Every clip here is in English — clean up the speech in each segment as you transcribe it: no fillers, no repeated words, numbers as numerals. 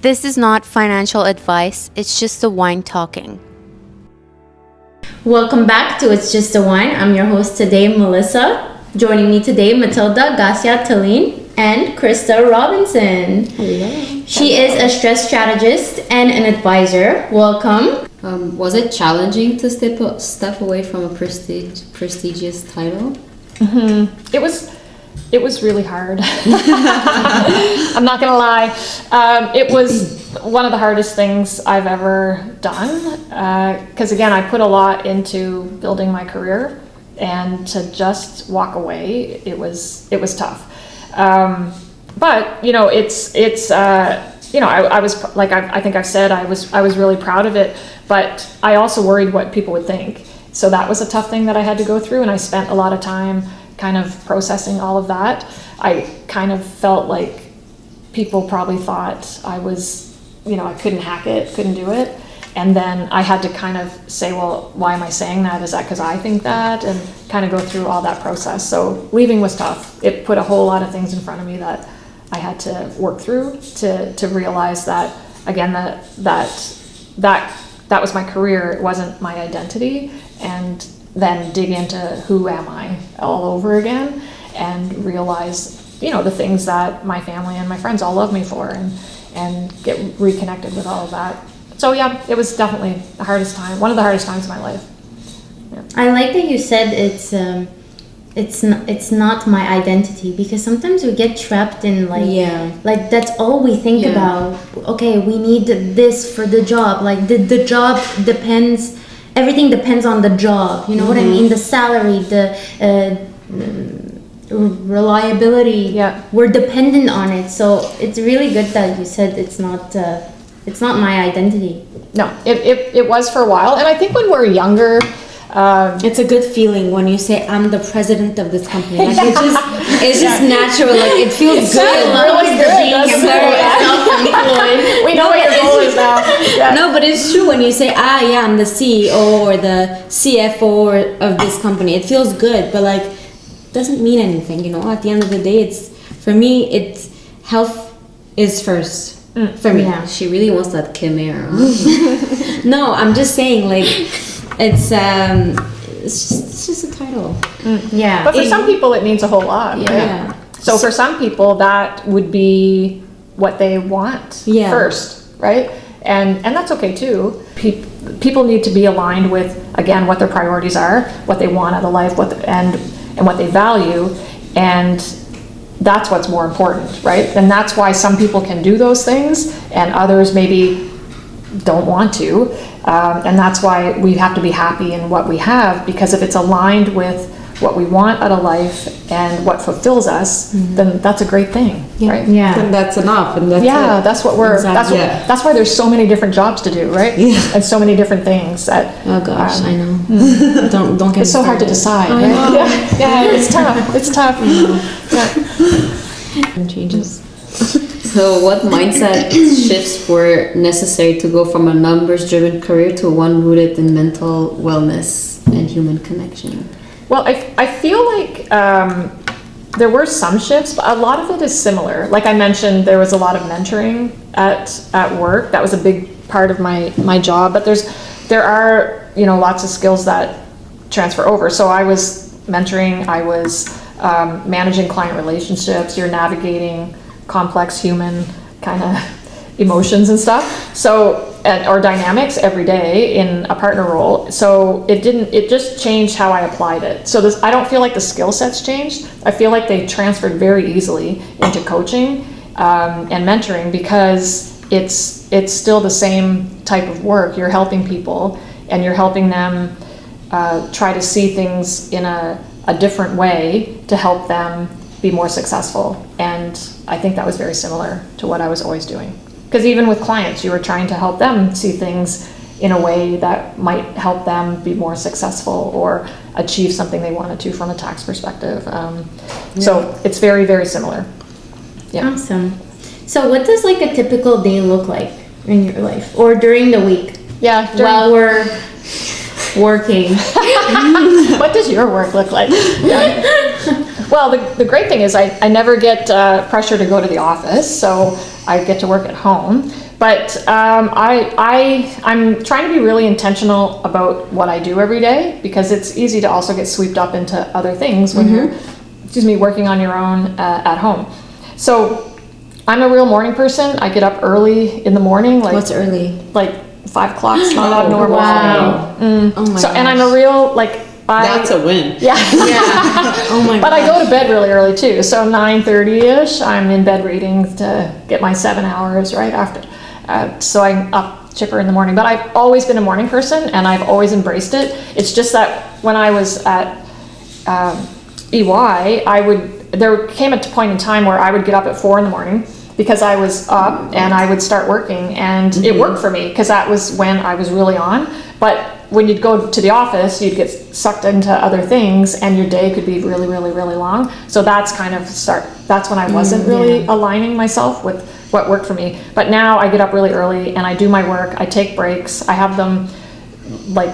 This is not financial advice, it's just the wine talking. Welcome back to It's Just a Wine. I'm your host today, Melissa. Joining me today, Matilda Garcia-Tallin and Krista Robinson. Hello. She is a stress strategist and an advisor. Welcome. Was it challenging to step away from a prestigious title? Mm-hmm. It was really hard. I'm not gonna lie. It was one of the hardest things I've ever done. Because again, I put a lot into building my career, and to just walk away, it was tough. But you know, it's you know, I was like I think I've said I was really proud of it, but I also worried what people would think. So that was a tough thing that I had to go through, and I spent a lot of time kind of processing all of that. I kind of felt like people probably thought I was, you know, I couldn't hack it, couldn't do it. And then I had to kind of say, well, why am I saying that? Is that because I think that? And kind of go through all that process. So leaving was tough. It put a whole lot of things in front of me that I had to work through to realize that, again, that was my career. It wasn't my identity. And then dig into who am I all over again and realize, you know, the things that my family and my friends all love me for, and get reconnected with all of that. So yeah, it was definitely the hardest time, one of the hardest times of my life. Yeah. I like that you said it's not my identity, because sometimes we get trapped in like that's all we think about. Okay, we need this for the job. Like the job depends. Everything depends on the job, you know what I mean? The salary, the reliability. Yeah. We're dependent on it. So it's really good that you said it's not my identity. No, it was for a while. And I think when we're younger, it's a good feeling when you say I'm the president of this company. Like it's just natural. Like it feels good. Really good. We know what your goal is now. Yeah. No, but it's true when you say I'm the CEO or the CFO of this company. It feels good, but like doesn't mean anything. You know, at the end of the day, it's health is first. For me. Yeah, she really wants that chimera. No, I'm just saying, like, it's just a title. Yeah. But for some people, it means a whole lot. Yeah. Right? So for some people, that would be what they want first, right? And that's okay too. People need to be aligned with, again, what their priorities are, what they want out of life, and what they value, and that's what's more important, right? And that's why some people can do those things and others maybe don't want to. And that's why we have to be happy in what we have, because if it's aligned with what we want out of life and what fulfills us, then that's a great thing, right? Yeah. Then that's enough, and that's it. That's what we're. Exactly. That's why there's so many different jobs to do, right? Yeah. And so many different things that. Oh gosh, I know. Don't get. It's so hard to decide, right? Yeah, it's tough. It's tough. And changes. So what mindset shifts were necessary to go from a numbers-driven career to one rooted in mental wellness and human connection? Well, I feel like there were some shifts, but a lot of it is similar. Like I mentioned, there was a lot of mentoring at work. That was a big part of my job. But there are, you know, lots of skills that transfer over. So I was mentoring. I was managing client relationships. You're navigating complex human kind of emotions and stuff. So or dynamics every day in a partner role. So it just changed how I applied it. So I don't feel like the skill sets changed. I feel like they transferred very easily into coaching and mentoring, because it's still the same type of work. You're helping people and you're helping them try to see things in a different way to help them be more successful. And I think that was very similar to what I was always doing. Because even with clients, you were trying to help them see things in a way that might help them be more successful or achieve something they wanted to from a tax perspective. So it's very, very similar. Yeah. Awesome. So what does like a typical day look like in your life or during the week? Yeah. While we're working. What does your work look like? Yeah. Well, the great thing is I never get pressure to go to the office, so I get to work at home. But I'm trying to be really intentional about what I do every day, because it's easy to also get swept up into other things when you're, working on your own at home. So I'm a real morning person. I get up early in the morning. Like, what's early? Like 5 o'clock is not abnormal. Wow. For me. Oh my So, and gosh. I'm a real, like, That's a win. yeah. Oh my But I go to bed really early too. So 9:30ish, I'm in bed reading to get my 7 hours right after. So I'm up chipper in the morning. But I've always been a morning person, and I've always embraced it. It's just that when I was at EY, there came a point in time where I would get up at 4 in the morning because I was up and I would start working, and it worked for me because that was when I was really on. But when you'd go to the office, you'd get sucked into other things, and your day could be really, really, really long. So that's that's when I wasn't really aligning myself with what worked for me. But now I get up really early and I do my work. I take breaks. I have them like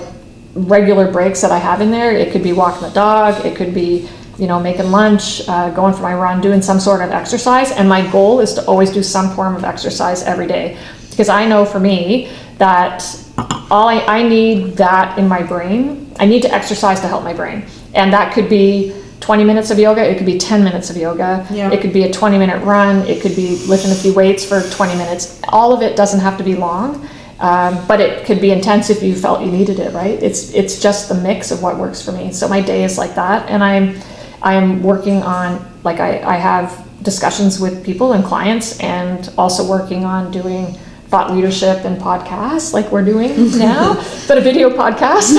regular breaks that I have in there. It could be walking the dog. It could be, making lunch, going for my run, doing some sort of exercise. And my goal is to always do some form of exercise every day, because I know for me that I need that in my brain. I need to exercise to help my brain. And that could be 20 minutes of yoga. It could be 10 minutes of yoga. Yeah. It could be a 20-minute run. It could be lifting a few weights for 20 minutes. All of it doesn't have to be long, but it could be intense if you felt you needed it, right? It's just the mix of what works for me. So my day is like that. And I'm working on, like I have discussions with people and clients, and also working on doing thought leadership and podcasts like we're doing now, but a video podcast.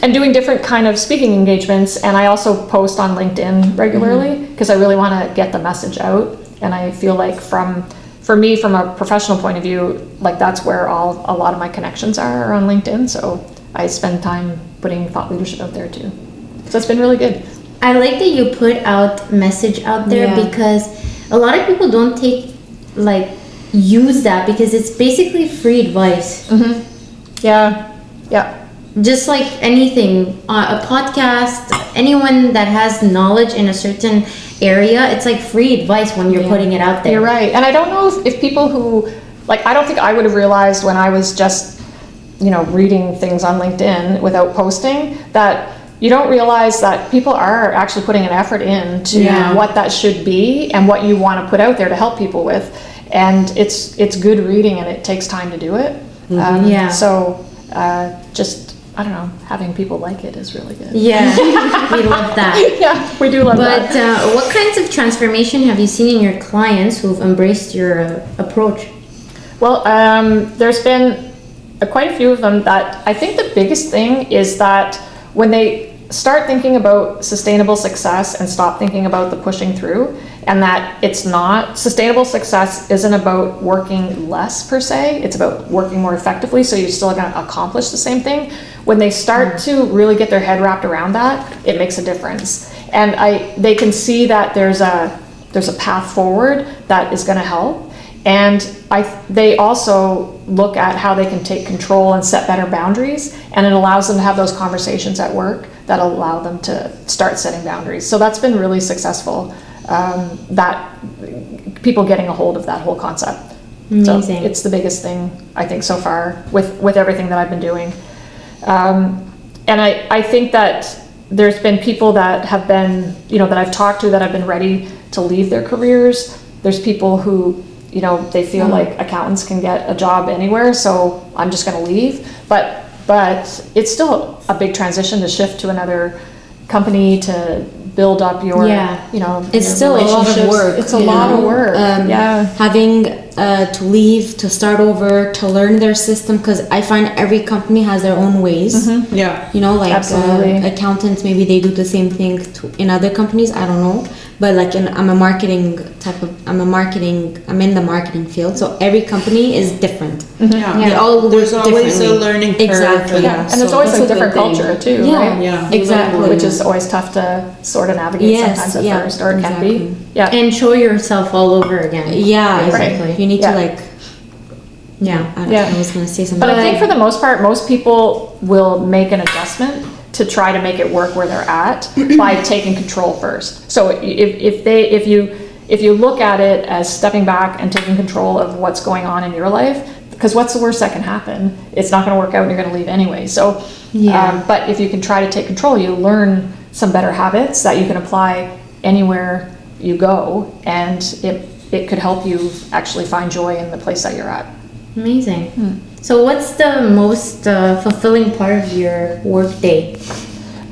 And doing different kind of speaking engagements. And I also post on LinkedIn regularly because I really want to get the message out. And I feel like for me, from a professional point of view, like that's where a lot of my connections are on LinkedIn. So I spend time putting thought leadership out there too. So it's been really good. I like that you put out message out there because a lot of people don't use that, because it's basically free advice. Yeah. Just like anything, a podcast, anyone that has knowledge in a certain area, it's like free advice when you're putting it out there. You're right. And I don't know if people who, I don't think I would have realized when I was just, reading things on LinkedIn without posting, that you don't realize that people are actually putting an effort into what that should be and what you want to put out there to help people with. And it's good reading, and it takes time to do it. So just, I don't know, having people like it is really good. Yeah, we love that. Yeah, we do love that. But what kinds of transformation have you seen in your clients who've embraced your approach? Well, there's been quite a few of them that I think the biggest thing is that when they start thinking about sustainable success and stop thinking about the pushing through, and that it's not, sustainable success isn't about working less per se, it's about working more effectively, so you're still going to accomplish the same thing. When they start to really get their head wrapped around that, it makes a difference. And they can see that there's a path forward that is going to help. And they also look at how they can take control and set better boundaries, and it allows them to have those conversations at work that allow them to start setting boundaries. So that's been really successful, that people getting a hold of that whole concept. Amazing. So it's the biggest thing I think so far with everything that I've been doing. And I think that there's been people that have been, that I've talked to that have been ready to leave their careers. There's people who, they feel like accountants can get a job anywhere, so I'm just going to leave. But it's still a big transition to shift to another company, to build up your, it's your still a lot of relationships. work. It's a lot of work. Having to leave, to start over, to learn their system, because I find every company has their own ways. Yeah. Absolutely. Accountants, maybe they do the same thing in other companies, I don't know. But I'm in the marketing field, so every company is different. They all work There's always differently. a learning curve. Exactly. And there's always a different culture too, right? Yeah. Exactly. Which is always tough to sort of navigate sometimes at first, or it can be. Yeah. And show yourself all over again. Yeah, Right. exactly. You need to Yeah. I was going to say something. But I think for the most part, most people will make an adjustment to try to make it work where they're at by taking control first. So if you look at it as stepping back and taking control of what's going on in your life, because what's the worst that can happen? It's not going to work out and you're going to leave anyway. So, but if you can try to take control, you learn some better habits that you can apply anywhere you go, and it could help you actually find joy in the place that you're at. Amazing. So what's the most fulfilling part of your work day?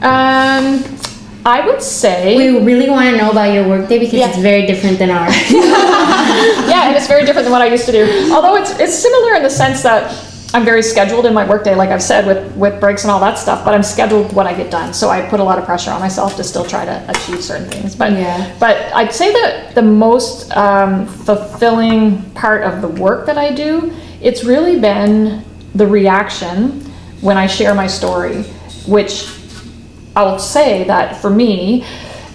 I would say We really want to know about your work day because it's very different than ours. yeah, and it's very different than what I used to do. Although it's similar in the sense that I'm very scheduled in my workday, like I've said, with breaks and all that stuff, but I'm scheduled what I get done. So I put a lot of pressure on myself to still try to achieve certain things. But I'd say that the most fulfilling part of the work that I do, it's really been the reaction when I share my story, which I will say that for me,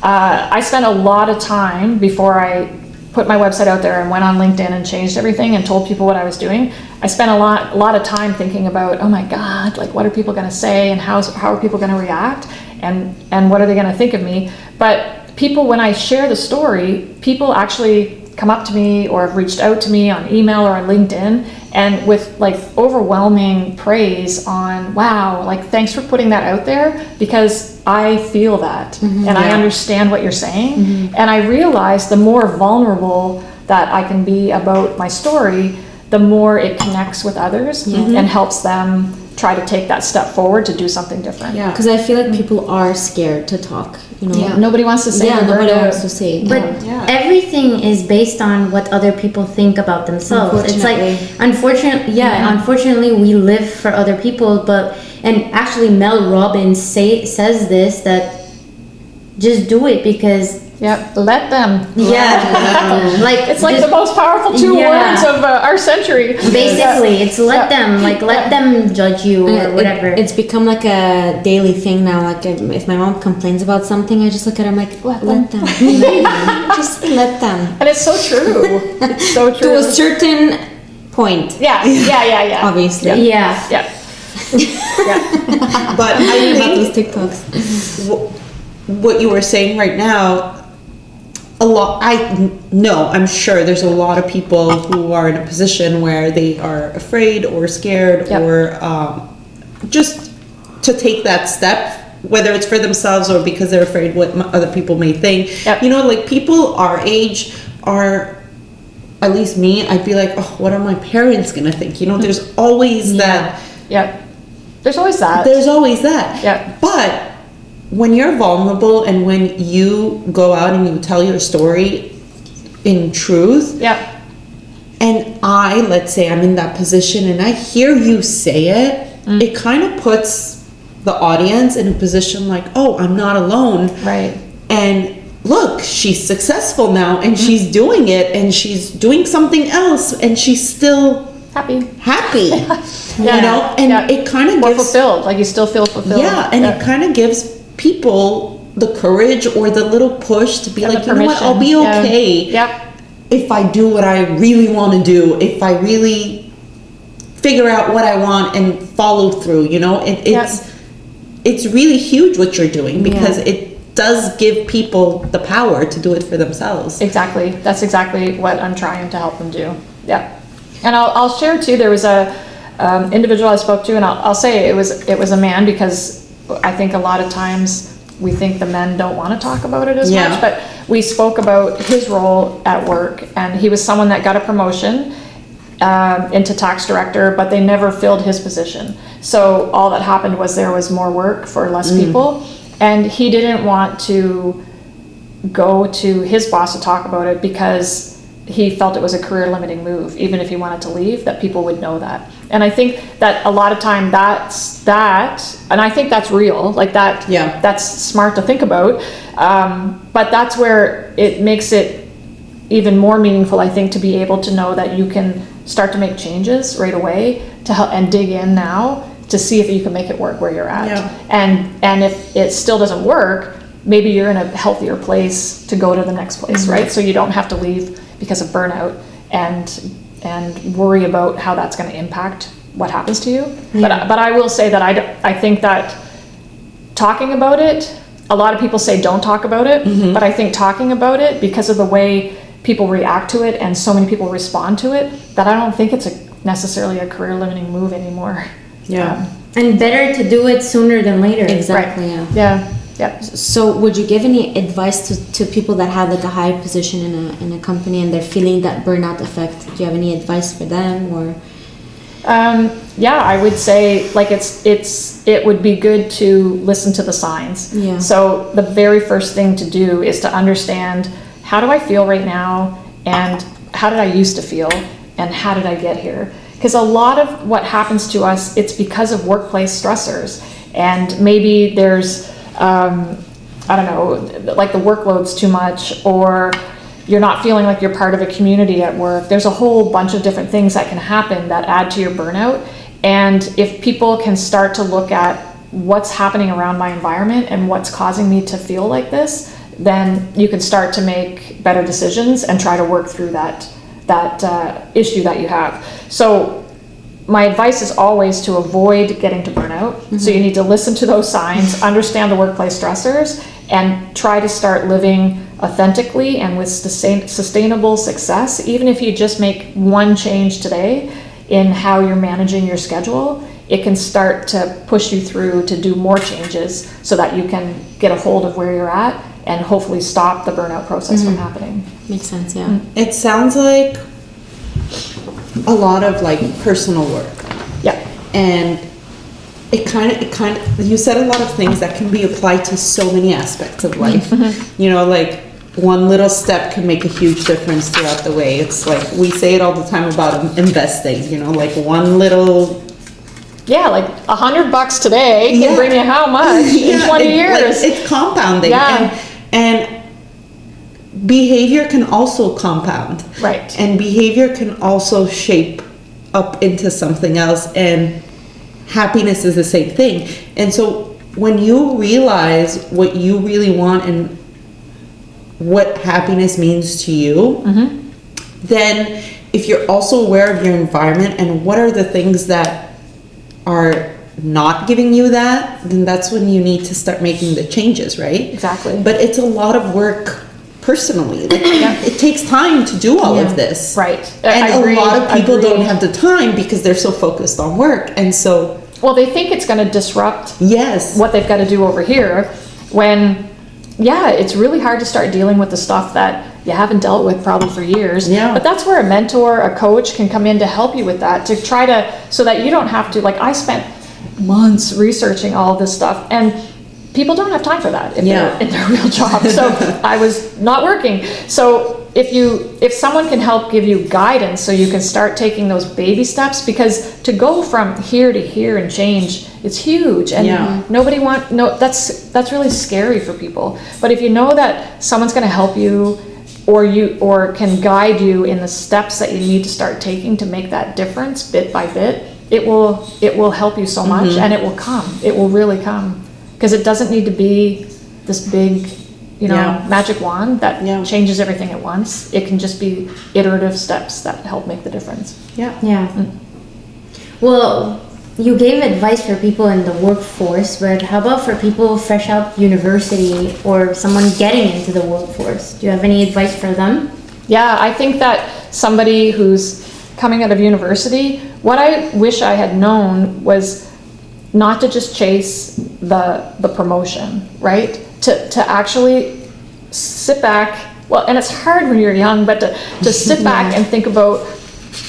I spent a lot of time before I put my website out there and went on LinkedIn and changed everything and told people what I was doing. I spent a lot of time thinking about, oh my God, like what are people going to say and how are people going to react and what are they going to think of me? But people, when I share the story, people actually come up to me or have reached out to me on email or on LinkedIn and with like overwhelming praise on, wow, like thanks for putting that out there because I feel that and I understand what you're saying. And I realize the more vulnerable that I can be about my story, the more it connects with others and helps them try to take that step forward to do something different. Yeah, because I feel like people are scared to talk. You know, Nobody wants to say. Nobody wants to say. But everything is based on what other people think about themselves. It's like, unfortunately, we live for other people. And actually, Mel Robbins says this, that just do it because. Let them. Like it's like the most powerful two words of our century. Basically, it's let them, like let them judge you or whatever. It's become like a daily thing now. Like if my mom complains about something, I just look at her, I'm like, let them. Just let them. And it's so true. It's so true. To a certain point. Yeah. Obviously. Yeah. But I About those think TikToks. what you were saying right now, I'm sure there's a lot of people who are in a position where they are afraid or scared or just to take that step, whether it's for themselves or because they're afraid what other people may think. You know, like people our age are, at least me, I'd be like, oh, what are my parents gonna think? You know, there's always that. There's always that. But when you're vulnerable and when you go out and you tell your story in truth, and let's say I'm in that position and I hear you say it, it kind of puts the audience in a position like, oh, I'm not alone. Right. And look, she's successful now and she's doing it and she's doing something else and she's still happy. You know, and it kind of gives fulfilled, like you still feel fulfilled. It kind of gives people the courage or the little push to be like, you know what, I'll be okay if I do what I really want to do, if I really figure out what I want and follow through, you know. It's really huge what you're doing because it does give people the power to do it for themselves. Exactly. That's exactly what I'm trying to help them do. And I'll share too, there was a individual I spoke to, and I'll say it was a man, because I think a lot of times we think the men don't want to talk about it as much, but we spoke about his role at work, and he was someone that got a promotion into tax director, but they never filled his position. So all that happened was there was more work for less people, and he didn't want to go to his boss to talk about it because he felt it was a career limiting move, even if he wanted to leave, that people would know that. And I think that a lot of time that's and I think that's real, like that, that's smart to think about. But that's where it makes it even more meaningful, I think, to be able to know that you can start to make changes right away to help and dig in now to see if you can make it work where you're at. And if it still doesn't work, maybe you're in a healthier place to go to the next place, right? So you don't have to leave because of burnout, and and worry about how that's going to impact what happens to you. Yeah. But I will say that I think that talking about it, a lot of people say don't talk about it, but I think talking about it, because of the way people react to it and so many people respond to it, that I don't think it's necessarily a career limiting move anymore. Yeah. And better to do it sooner than later. Exactly. Right. Yeah. Yeah. So would you give any advice to people that have like a high position in a company and they're feeling that burnout effect? Do you have any advice for them, or? Yeah, I would say like it would be good to listen to the signs. Yeah. So the very first thing to do is to understand, how do I feel right now, and how did I used to feel, and how did I get here? Because a lot of what happens to us, it's because of workplace stressors, and maybe there's I don't know, like the workload's too much, or you're not feeling like you're part of a community at work. There's a whole bunch of different things that can happen that add to your burnout. And if people can start to look at what's happening around my environment and what's causing me to feel like this, then you can start to make better decisions and try to work through that issue that you have. So my advice is always to avoid getting to burnout. So you need to listen to those signs, understand the workplace stressors, and try to start living authentically and with sustainable success. Even if you just make one change today in how you're managing your schedule, it can start to push you through to do more changes so that you can get a hold of where you're at and hopefully stop the burnout process from happening. Makes sense, yeah. It sounds like a lot of like personal work. Yeah. And it kind of, you said a lot of things that can be applied to so many aspects of life. You know, like one little step can make a huge difference throughout the way. It's like, we say it all the time about investing, you know, like one little. Yeah, like $100 today can bring you how much in 20 years? Like, it's compounding. Yeah. And behavior can also compound. Right. And behavior can also shape up into something else, and happiness is the same thing. And so when you realize what you really want and what happiness means to you, then if you're also aware of your environment and what are the things that are not giving you that, then that's when you need to start making the changes, right? Exactly. But it's a lot of work personally. Like, it takes time to do all of this. Right. And a lot of people don't have the time because they're so focused on work. And so, well, they think it's going to disrupt yes, what they've got to do over here, when, yeah, it's really hard to start dealing with the stuff that you haven't dealt with probably for years. Yeah. But that's where a mentor, a coach can come in to help you with that, to try to, so that you don't have to, like, I spent months researching all of this stuff, and people don't have time for that if they're in their real job. So I was not working. So if someone can help give you guidance so you can start taking those baby steps, because to go from here to here and change, it's huge, and that's really scary for people. But if you know that someone's going to help you, or can guide you in the steps that you need to start taking to make that difference bit by bit, it will help you so much, and it will really come, because it doesn't need to be this big magic wand that changes everything at once. It can just be iterative steps that help make the difference. Well, you gave advice for people in the workforce, but how about for people fresh out university or someone getting into the workforce? Do you have any advice for them? Yeah, I think that somebody who's coming out of university, what I wish I had known was not to just chase the promotion, right? To actually sit back, well, and it's hard when you're young, but to sit back and think about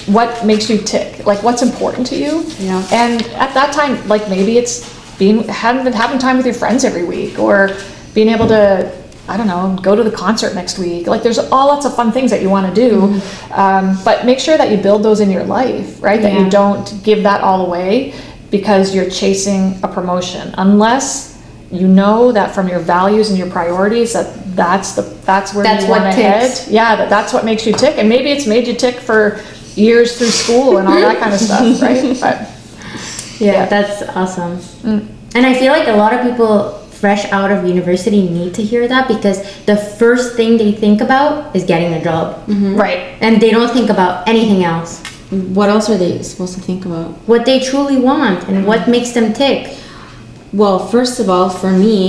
what makes you tick, like what's important to you. Yeah. And at that time, like maybe it's having time with your friends every week, or being able to, I don't know, go to the concert next week. Like there's lots of fun things that you want to do, but make sure that you build those in your life, right? That you don't give that all away because you're chasing a promotion, unless you know that from your values and your priorities that's where you want to head. Yeah, that's what makes you tick, and maybe it's made you tick for years through school and all that kind of stuff, right? But yeah, that's awesome. And I feel like a lot of people fresh out of university need to hear that, because the first thing they think about is getting a job. Right. And they don't think about anything else. What else are they supposed to think about? What they truly want and what makes them tick. Well, first of all, for me,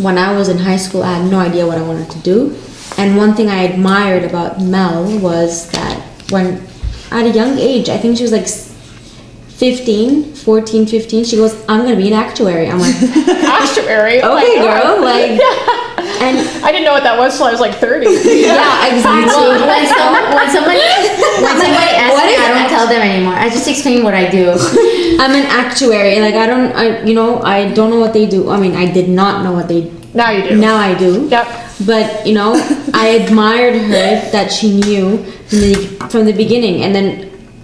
when I was in high school, I had no idea what I wanted to do. And one thing I admired about Mel was that when, at a young age, I think she was like 14, 15, she goes, I'm going to be an actuary. I'm like, Actuary? Oh okay, my God. girl. Like, and I didn't know what that was till I was like 30. yeah, exactly. Well, when somebody asks me, I don't tell them anymore. I just explain what I do. I'm an actuary. Like, I don't know what they do. I mean, I did not know what they Now you do. Now I do. Yep. But, you know, I admired her that she knew from the beginning. And then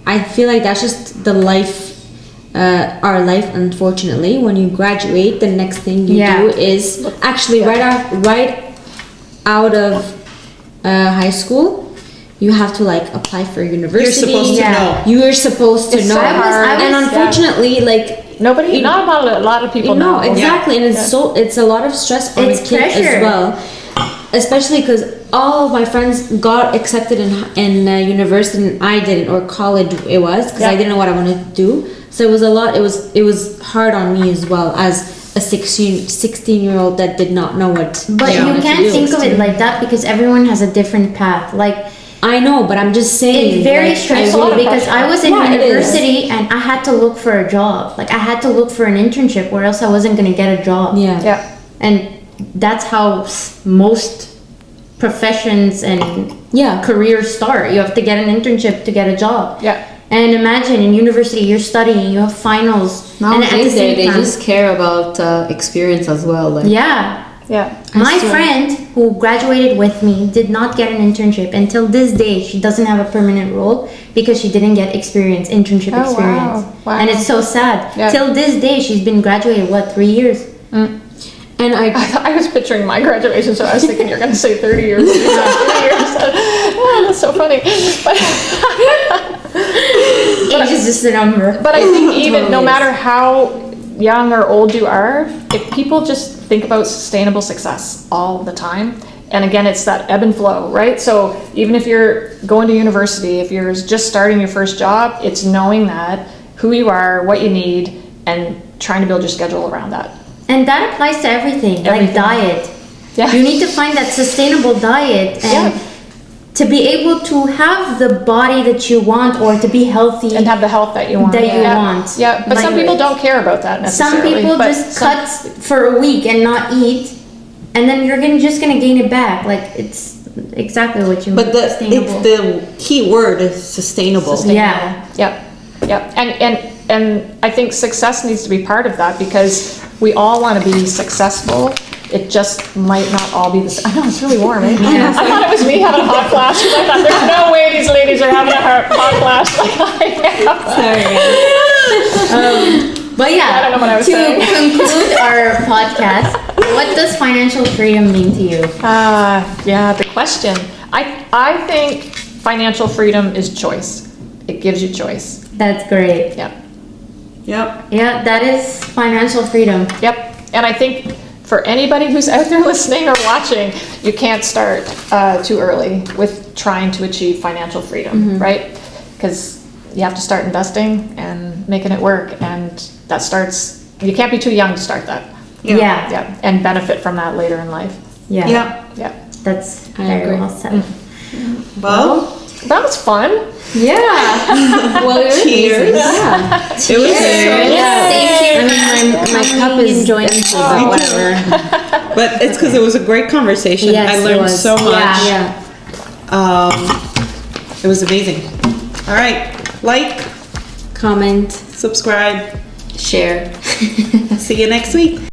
I feel like that's just the life, our life, unfortunately. When you graduate, the next thing you do is actually right out of high school, you have to like apply for university. You're supposed to know. You are supposed to It's know. so hard. And unfortunately, like, Not a lot of people know. Exactly, and it's a lot of stress on It's the kid pressure. as well, especially because all of my friends got accepted in university and I didn't, or college it was, because I didn't know what I wanted to do. So it was a lot. It was hard on me as well as a 16-year-old that did not know what. But you can't think of it like that, because everyone has a different path. Like, I know, but I'm just saying. it's very like, stressful because I was in Yeah, it is. university and I had to look for a job. Like, I had to look for an internship, or else I wasn't going to get a job. Yeah. Yeah. And that's how most professions and careers start. You have to get an internship to get a job. Yeah. And imagine in university, you're studying, you have finals. And at the Nowadays, same they time, just care about experience as well. Like, yeah. Yeah. My friend who graduated with me did not get an internship until this day. She doesn't have a permanent role because she didn't get internship Oh, experience. wow. And it's so sad. Yeah. Till this day, she's been graduated, 3 years? And I was picturing my graduation, so I was thinking you're going to say 30 years. 30 years. Oh, that's so funny. Age is just a number. But I think even no matter how young or old you are, if people just think about sustainable success all the time, and again, it's that ebb and flow, right? So even if you're going to university, if you're just starting your first job, it's knowing that, who you are, what you need, and trying to build your schedule around that. And that applies to everything, like diet. Yeah. You need to find that sustainable diet and to be able to have the body that you want, or to be healthy And have the health that you want. that you want. Yeah, but some Like, people don't care about that some necessarily. people but just some- cut for a week and not eat, and then you're just gonna gain it back. Like, it's exactly what you But want. Sustainable. the key word is sustainable. Yeah. Yep, yep. And I think success needs to be part of that, because we all want to be successful. It just might not all be the same. I know, it's really warm, eh? I thought it was me having a hot flash. I thought, there's no way these ladies are having a hot flash like I am. But yeah, I don't know what I was to saying. conclude our podcast, what does financial freedom mean to you? Yeah, the question. I think financial freedom is choice. It gives you choice. That's great. Yeah. Yep. Yeah, that is financial freedom. Yep. And I think for anybody who's out there listening or watching, you can't start too early with trying to achieve financial freedom, right? Because you have to start investing and making it work, and that starts, you can't be too young to start that. Yeah. Yeah. And benefit from that later in life. Yeah. Yeah. Yeah. That's I very agree. well said. Well, That was fun. Yeah. well, cheers. yeah. It was good. Thank you. I mean, my cup is empty, but whatever. But it's because it was a great conversation. Yes, I it learned was. so much. Yeah. It was amazing. All right. Like, Comment. subscribe. share. See you next week.